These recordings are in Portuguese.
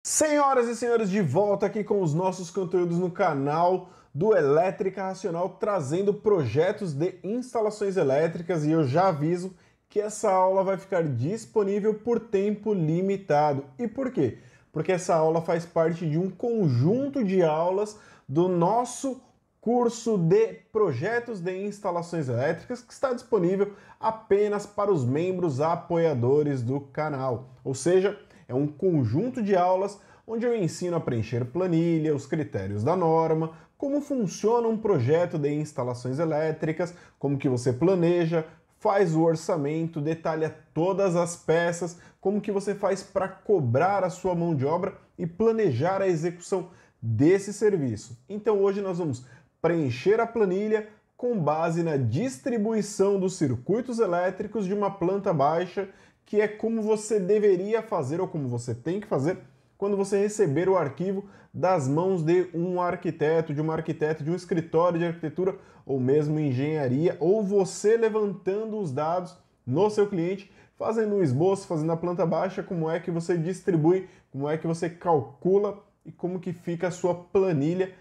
Senhoras e senhores, de volta aqui com os nossos conteúdos no canal do Elétrica Racional, trazendo projetos de instalações elétricas, e eu já aviso que essa aula vai ficar disponível por tempo limitado. E por quê? Porque essa aula faz parte de um conjunto de aulas do nosso curso de projetos de instalações elétricas que está disponível apenas para os membros apoiadores do canal. Ou seja, é um conjunto de aulas onde eu ensino a preencher planilha, os critérios da norma, como funciona um projeto de instalações elétricas, como que você planeja, faz o orçamento, detalha todas as peças, como que você faz para cobrar a sua mão de obra e planejar a execução desse serviço. Então hoje nós vamos preencher a planilha com base na distribuição dos circuitos elétricos de uma planta baixa, que é como você deveria fazer ou como você tem que fazer quando você receber o arquivo das mãos de um arquiteto, de uma arquiteta, de um escritório de arquitetura ou mesmo engenharia, ou você levantando os dados no seu cliente, fazendo um esboço, fazendo a planta baixa, como é que você distribui, como é que você calcula e como que fica a sua planilha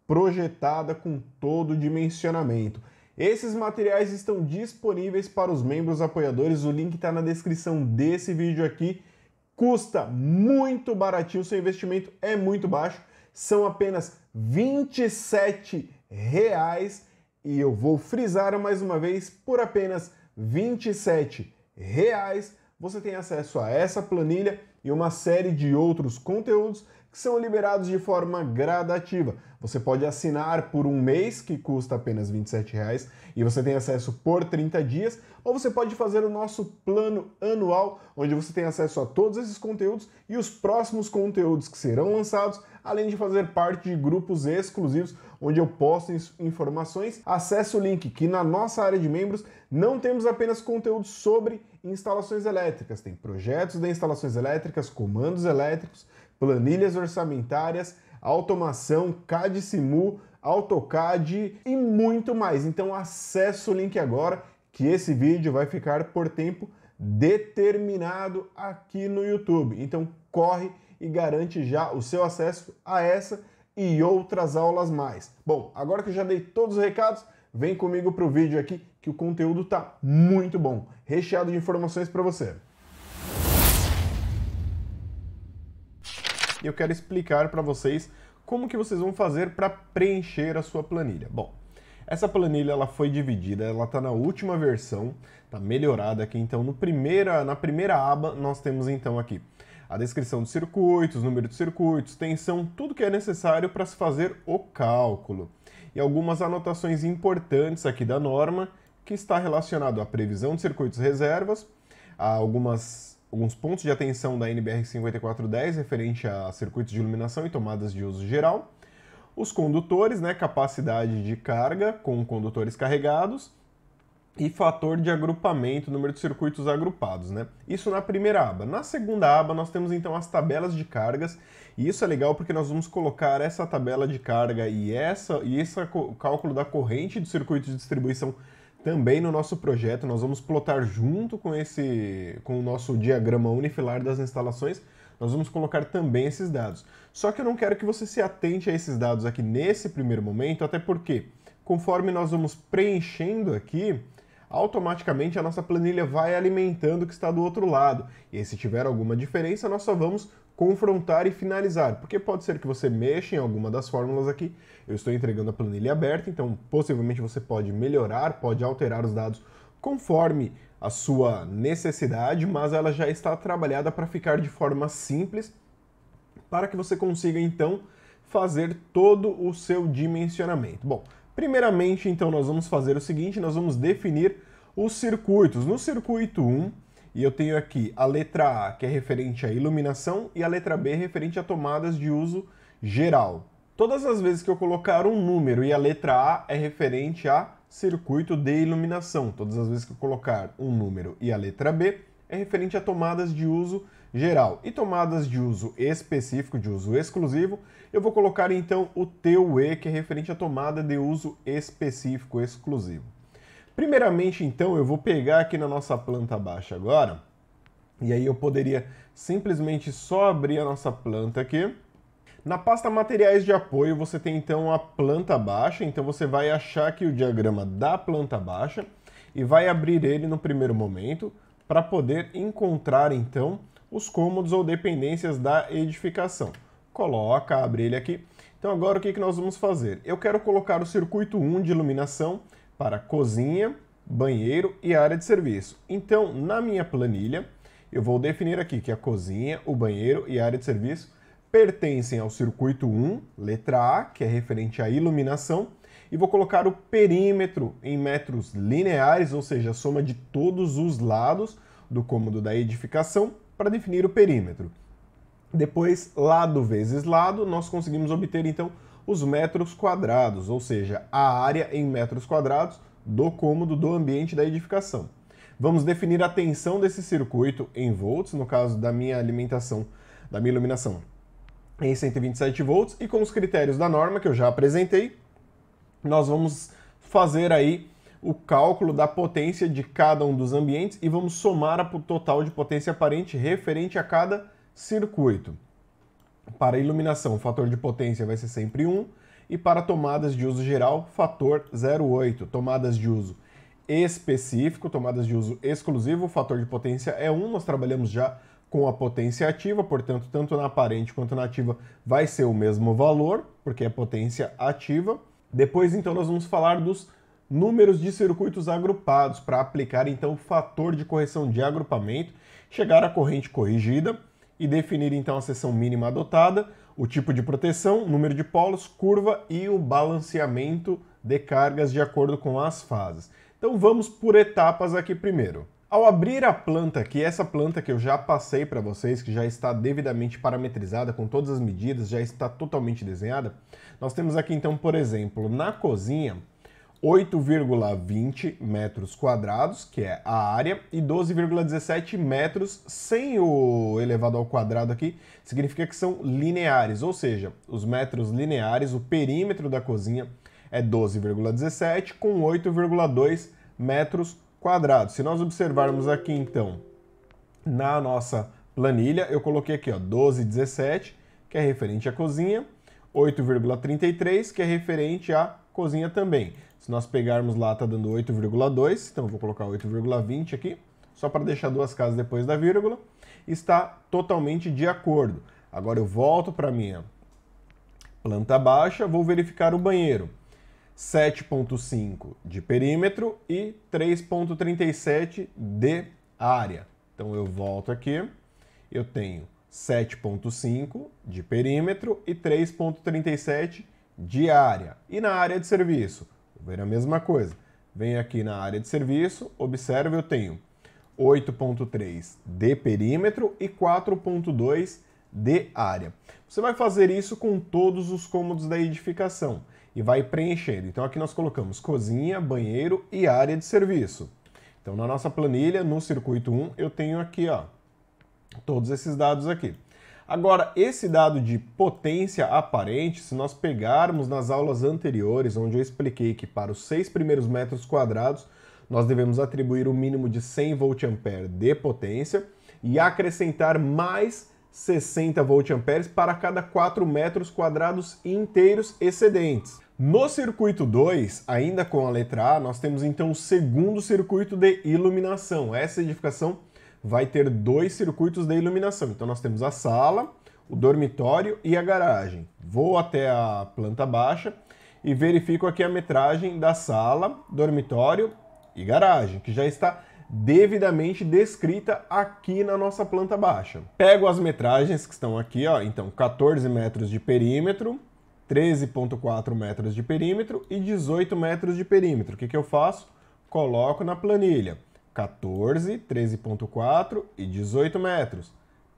projetada com todo o dimensionamento. Esses materiais estão disponíveis para os membros apoiadores, o link está na descrição desse vídeo aqui. Custa muito baratinho, seu investimento é muito baixo, são apenas R$27 e eu vou frisar mais uma vez, por apenas R$27 você tem acesso a essa planilha e uma série de outros conteúdos que são liberados de forma gradativa. Você pode assinar por um mês, que custa apenas R$27, e você tem acesso por 30 dias, ou você pode fazer o nosso plano anual, onde você tem acesso a todos esses conteúdos e os próximos conteúdos que serão lançados, além de fazer parte de grupos exclusivos, onde eu posto informações. Acesse o link, que na nossa área de membros não temos apenas conteúdo sobre instalações elétricas, tem projetos de instalações elétricas, comandos elétricos, planilhas orçamentárias, automação, CAD Simu, AutoCAD e muito mais. Então acesse o link agora, que esse vídeo vai ficar por tempo determinado aqui no YouTube. Então corre e garante já o seu acesso a essa e outras aulas mais. Bom, agora que eu já dei todos os recados, vem comigo para o vídeo aqui, que o conteúdo tá muito bom, recheado de informações para você. E eu quero explicar para vocês como que vocês vão fazer para preencher a sua planilha. Bom, essa planilha ela foi dividida, ela está na última versão, está melhorada aqui. Então na primeira aba nós temos então aqui a descrição dos circuitos, número de circuitos, tensão, tudo que é necessário para se fazer o cálculo. E algumas anotações importantes aqui da norma, que está relacionado à previsão de circuitos reservas, a alguns pontos de atenção da NBR 5410 referente a circuitos de iluminação e tomadas de uso geral, os condutores, né, capacidade de carga com condutores carregados e fator de agrupamento, número de circuitos agrupados, né? Isso na primeira aba. Na segunda aba nós temos então as tabelas de cargas, e isso é legal porque nós vamos colocar essa tabela de carga e esse cálculo da corrente do circuito de distribuição também no nosso projeto. Nós vamos plotar junto com o nosso diagrama unifilar das instalações, nós vamos colocar também esses dados. Só que eu não quero que você se atente a esses dados aqui nesse primeiro momento, até porque conforme nós vamos preenchendo aqui, automaticamente a nossa planilha vai alimentando o que está do outro lado. E aí, se tiver alguma diferença, nós só vamos confrontar e finalizar, porque pode ser que você mexa em alguma das fórmulas aqui. Eu estou entregando a planilha aberta, então possivelmente você pode melhorar, pode alterar os dados conforme a sua necessidade, mas ela já está trabalhada para ficar de forma simples, para que você consiga então fazer todo o seu dimensionamento. Bom, primeiramente então nós vamos fazer o seguinte, nós vamos definir os circuitos. No circuito 1, e eu tenho aqui a letra A, que é referente à iluminação, e a letra B referente a tomadas de uso geral. Todas as vezes que eu colocar um número e a letra A é referente a circuito de iluminação, todas as vezes que eu colocar um número e a letra B é referente a tomadas de uso geral. E tomadas de uso específico, de uso exclusivo, eu vou colocar então o TUE, que é referente a tomada de uso específico, exclusivo. Primeiramente, então, eu vou pegar aqui na nossa planta baixa agora, e aí eu poderia simplesmente só abrir a nossa planta aqui. Na pasta materiais de apoio você tem então a planta baixa, então você vai achar aqui o diagrama da planta baixa e vai abrir ele no primeiro momento para poder encontrar então os cômodos ou dependências da edificação. Coloca, abre ele aqui. Então agora o que nós vamos fazer? Eu quero colocar o circuito 1 de iluminação para cozinha, banheiro e área de serviço. Então na minha planilha eu vou definir aqui que a cozinha, o banheiro e a área de serviço pertencem ao circuito 1, letra A, que é referente à iluminação, e vou colocar o perímetro em metros lineares, ou seja, a soma de todos os lados do cômodo da edificação para definir o perímetro. Depois, lado vezes lado, nós conseguimos obter então os metros quadrados, ou seja, a área em metros quadrados do cômodo do ambiente da edificação. Vamos definir a tensão desse circuito em volts, no caso da minha alimentação, da minha iluminação em 127 volts, e com os critérios da norma que eu já apresentei, nós vamos fazer aí o cálculo da potência de cada um dos ambientes e vamos somar o total de potência aparente referente a cada circuito. Para iluminação, o fator de potência vai ser sempre 1, e para tomadas de uso geral, fator 0,8. Tomadas de uso específico, tomadas de uso exclusivo, o fator de potência é 1, nós trabalhamos já com a potência ativa, portanto, tanto na aparente quanto na ativa vai ser o mesmo valor, porque é potência ativa. Depois, então, nós vamos falar dos números de circuitos agrupados para aplicar, então, o fator de correção de agrupamento, chegar à corrente corrigida e definir, então, a seção mínima adotada, o tipo de proteção, número de polos, curva e o balanceamento de cargas de acordo com as fases. Então, vamos por etapas aqui primeiro. Ao abrir a planta aqui, essa planta que eu já passei para vocês, que já está devidamente parametrizada, com todas as medidas, já está totalmente desenhada, nós temos aqui então, por exemplo, na cozinha, 8,20 metros quadrados, que é a área, e 12,17 metros sem o elevado ao quadrado aqui, significa que são lineares, ou seja, os metros lineares, o perímetro da cozinha é 12,17 com 8,2 metros quadrados. Se nós observarmos aqui, então, na nossa planilha, eu coloquei aqui, ó, 12,17, que é referente à cozinha, 8,33, que é referente à cozinha também. Se nós pegarmos lá, tá dando 8,2, então eu vou colocar 8,20 aqui, só para deixar duas casas depois da vírgula, está totalmente de acordo. Agora eu volto para a minha planta baixa, vou verificar o banheiro. 7,5 de perímetro e 3,37 de área. Então eu volto aqui, eu tenho 7,5 de perímetro e 3,37 de área. E na área de serviço? Vou ver a mesma coisa. Venho aqui na área de serviço, observe, eu tenho 8,3 de perímetro e 4,2 de área. Você vai fazer isso com todos os cômodos da edificação e vai preenchendo. Então aqui nós colocamos cozinha, banheiro e área de serviço. Então na nossa planilha, no circuito 1, eu tenho aqui, ó, todos esses dados aqui. Agora, esse dado de potência aparente, se nós pegarmos nas aulas anteriores, onde eu expliquei que para os 6 primeiros metros quadrados, nós devemos atribuir o mínimo de 100 VA de potência e acrescentar mais 60 VA para cada 4 metros quadrados inteiros excedentes. No circuito 2, ainda com a letra A, nós temos então o segundo circuito de iluminação. Essa edificação vai ter 2 circuitos de iluminação. Então nós temos a sala, o dormitório e a garagem. Vou até a planta baixa e verifico aqui a metragem da sala, dormitório e garagem, que já está devidamente descrita aqui na nossa planta baixa. Pego as metragens que estão aqui, ó, então 14 metros de perímetro, 13,4 metros de perímetro e 18 metros de perímetro. O que eu faço? Coloco na planilha 14, 13,4 e 18 metros.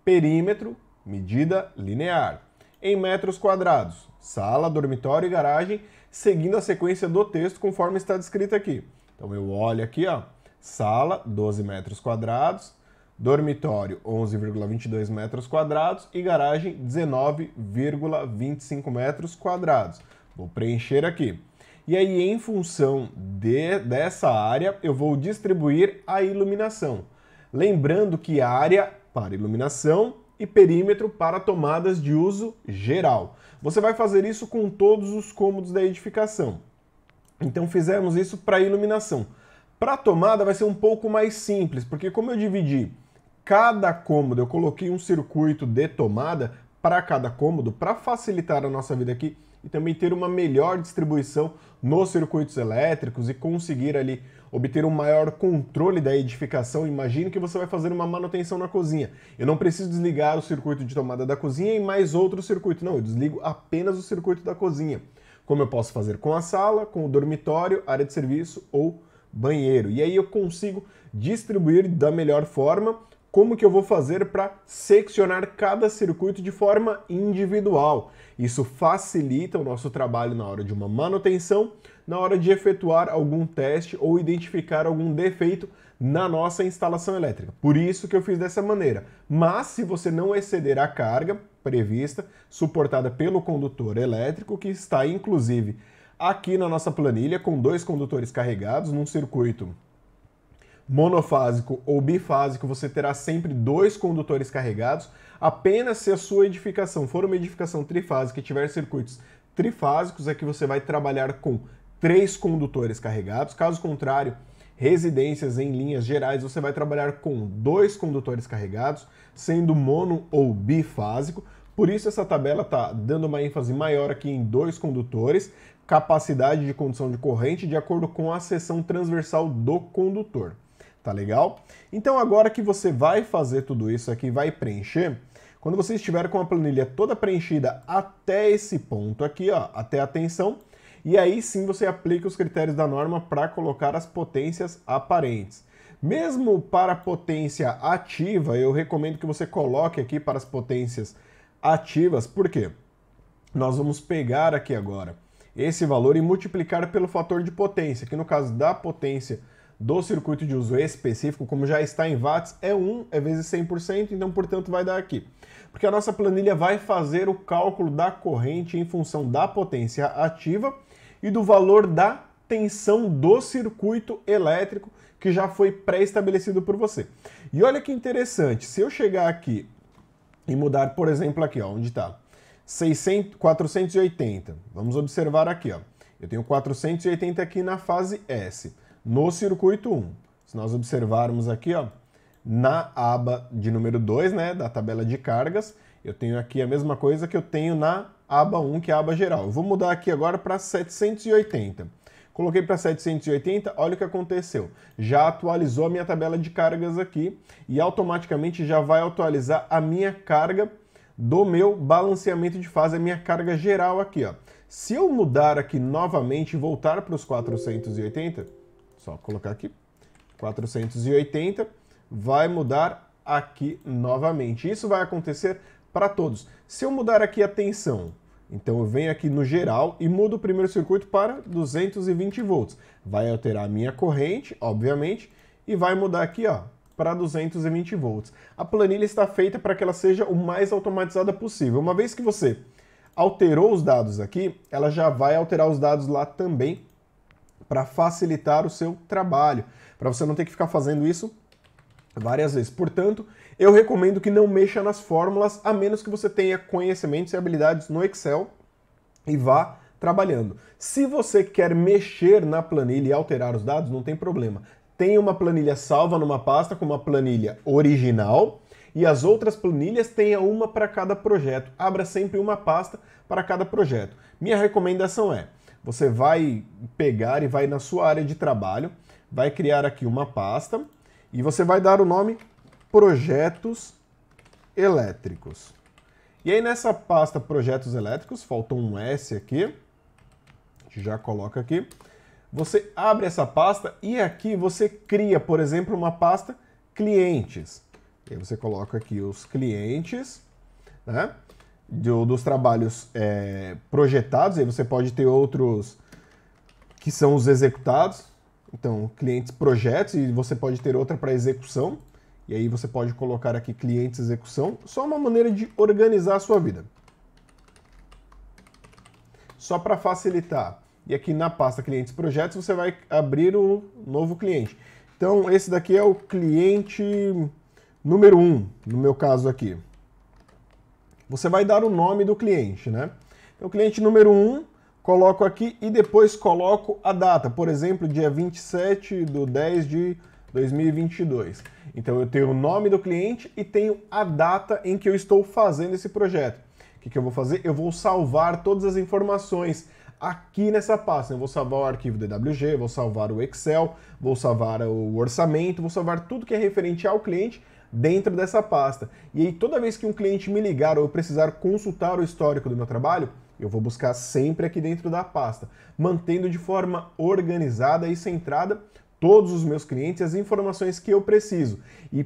Perímetro, medida linear. Em metros quadrados, sala, dormitório e garagem, seguindo a sequência do texto conforme está descrito aqui. Então eu olho aqui, ó, sala, 12 metros quadrados, dormitório, 11,22 metros quadrados e garagem, 19,25 metros quadrados. Vou preencher aqui. E aí, em função dessa área, eu vou distribuir a iluminação. Lembrando que a área para iluminação e perímetro para tomadas de uso geral. Você vai fazer isso com todos os cômodos da edificação. Então fizemos isso para iluminação. Para a tomada vai ser um pouco mais simples, porque como eu dividi cada cômodo, eu coloquei um circuito de tomada para cada cômodo, para facilitar a nossa vida aqui e também ter uma melhor distribuição nos circuitos elétricos e conseguir ali obter um maior controle da edificação. Imagine que você vai fazer uma manutenção na cozinha. Eu não preciso desligar o circuito de tomada da cozinha e mais outro circuito. Não, eu desligo apenas o circuito da cozinha. Como eu posso fazer com a sala, com o dormitório, área de serviço ou banheiro. E aí eu consigo distribuir da melhor forma. Como que eu vou fazer para seccionar cada circuito de forma individual? Isso facilita o nosso trabalho na hora de uma manutenção, na hora de efetuar algum teste ou identificar algum defeito na nossa instalação elétrica. Por isso que eu fiz dessa maneira. Mas se você não exceder a carga prevista, suportada pelo condutor elétrico, que está inclusive aqui na nossa planilha, com 2 condutores carregados num circuito monofásico ou bifásico, você terá sempre 2 condutores carregados. Apenas se a sua edificação for uma edificação trifásica e tiver circuitos trifásicos, é que você vai trabalhar com 3 condutores carregados. Caso contrário, residências em linhas gerais, você vai trabalhar com 2 condutores carregados, sendo mono ou bifásico. Por isso essa tabela está dando uma ênfase maior aqui em 2 condutores, capacidade de condução de corrente de acordo com a seção transversal do condutor. Tá legal? Então agora que você vai fazer tudo isso aqui, vai preencher, quando você estiver com a planilha toda preenchida até esse ponto aqui, ó, até a tensão, e aí sim você aplica os critérios da norma para colocar as potências aparentes. Mesmo para a potência ativa, eu recomendo que você coloque aqui para as potências ativas, por quê? Nós vamos pegar aqui agora esse valor e multiplicar pelo fator de potência, que no caso da potência do circuito de uso específico, como já está em watts, é 1 vezes 100%, então, portanto, vai dar aqui. Porque a nossa planilha vai fazer o cálculo da corrente em função da potência ativa e do valor da tensão do circuito elétrico que já foi pré-estabelecido por você. E olha que interessante, se eu chegar aqui e mudar, por exemplo, aqui, ó, onde está 480, vamos observar aqui, ó, eu tenho 480 aqui na fase S. No circuito 1, se nós observarmos aqui, ó, na aba de número 2, né, da tabela de cargas, eu tenho aqui a mesma coisa que eu tenho na aba 1, que é a aba geral. Eu vou mudar aqui agora para 780. Coloquei para 780, olha o que aconteceu. Já atualizou a minha tabela de cargas aqui e automaticamente já vai atualizar a minha carga do meu balanceamento de fase, a minha carga geral aqui, ó. Se eu mudar aqui novamente e voltar para os 480, só colocar aqui, 480, vai mudar aqui novamente. Isso vai acontecer para todos. Se eu mudar aqui a tensão, então eu venho aqui no geral e mudo o primeiro circuito para 220 volts. Vai alterar a minha corrente, obviamente, e vai mudar aqui, ó, para 220 volts. A planilha está feita para que ela seja o mais automatizada possível. Uma vez que você alterou os dados aqui, ela já vai alterar os dados lá também, para facilitar o seu trabalho, para você não ter que ficar fazendo isso várias vezes. Portanto, eu recomendo que não mexa nas fórmulas, a menos que você tenha conhecimentos e habilidades no Excel e vá trabalhando. Se você quer mexer na planilha e alterar os dados, não tem problema. Tem uma planilha salva numa pasta com uma planilha original e as outras planilhas tenha uma para cada projeto. Abra sempre uma pasta para cada projeto. Minha recomendação é: você vai pegar e vai na sua área de trabalho, vai criar aqui uma pasta e você vai dar o nome Projetos Elétricos. E aí nessa pasta Projetos Elétricos, faltou um S aqui, a gente já coloca aqui, você abre essa pasta e aqui você cria, por exemplo, uma pasta Clientes. E aí você coloca aqui os clientes, né? Dos trabalhos projetados, aí você pode ter outros que são os executados, então clientes projetos, e você pode ter outra para execução, e aí você pode colocar aqui clientes execução, só uma maneira de organizar a sua vida. Só para facilitar. E aqui na pasta clientes projetos você vai abrir um novo cliente. Então esse daqui é o cliente número 1, no meu caso aqui, você vai dar o nome do cliente, né? Então, cliente número 1, coloco aqui e depois coloco a data, por exemplo, dia 27/10/2022. Então, eu tenho o nome do cliente e tenho a data em que eu estou fazendo esse projeto. O que eu vou fazer? Eu vou salvar todas as informações aqui nessa pasta. Eu vou salvar o arquivo DWG, vou salvar o Excel, vou salvar o orçamento, vou salvar tudo que é referente ao cliente dentro dessa pasta. E aí, toda vez que um cliente me ligar ou eu precisar consultar o histórico do meu trabalho, eu vou buscar sempre aqui dentro da pasta, mantendo de forma organizada e centrada todos os meus clientes e as informações que eu preciso. E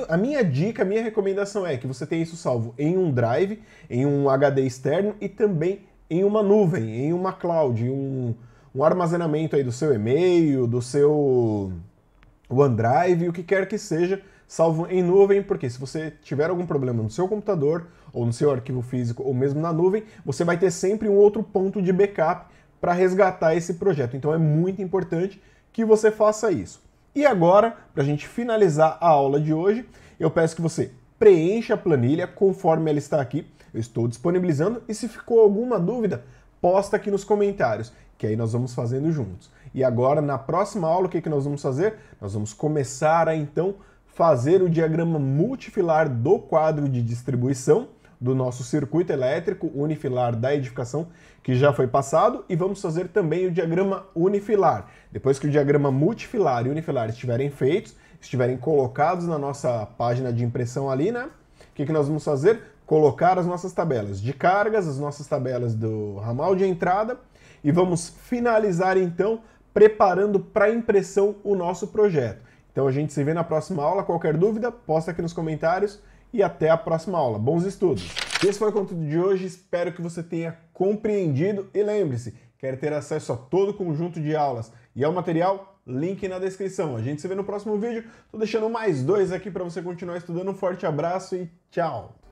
a minha dica, a minha recomendação é que você tenha isso salvo em um drive, em um HD externo e também em uma nuvem, em uma cloud, um armazenamento aí do seu e-mail, do seu OneDrive, o que quer que seja, salvo em nuvem, porque se você tiver algum problema no seu computador, ou no seu arquivo físico, ou mesmo na nuvem, você vai ter sempre um outro ponto de backup para resgatar esse projeto. Então é muito importante que você faça isso. E agora, para a gente finalizar a aula de hoje, eu peço que você preencha a planilha conforme ela está aqui. Eu estou disponibilizando e se ficou alguma dúvida, posta aqui nos comentários, que aí nós vamos fazendo juntos. E agora, na próxima aula, o que nós vamos fazer? Nós vamos começar a, então, fazer o diagrama multifilar do quadro de distribuição do nosso circuito elétrico unifilar da edificação, que já foi passado, e vamos fazer também o diagrama unifilar. Depois que o diagrama multifilar e unifilar estiverem feitos, estiverem colocados na nossa página de impressão ali, né? O que nós vamos fazer? Colocar as nossas tabelas de cargas, as nossas tabelas do ramal de entrada, e vamos finalizar, então, preparando para impressão o nosso projeto. Então a gente se vê na próxima aula. Qualquer dúvida, posta aqui nos comentários e até a próxima aula. Bons estudos! Esse foi o conteúdo de hoje, espero que você tenha compreendido e lembre-se, quer ter acesso a todo o conjunto de aulas e ao material? Link na descrição. A gente se vê no próximo vídeo. Tô deixando mais 2 aqui para você continuar estudando. Um forte abraço e tchau!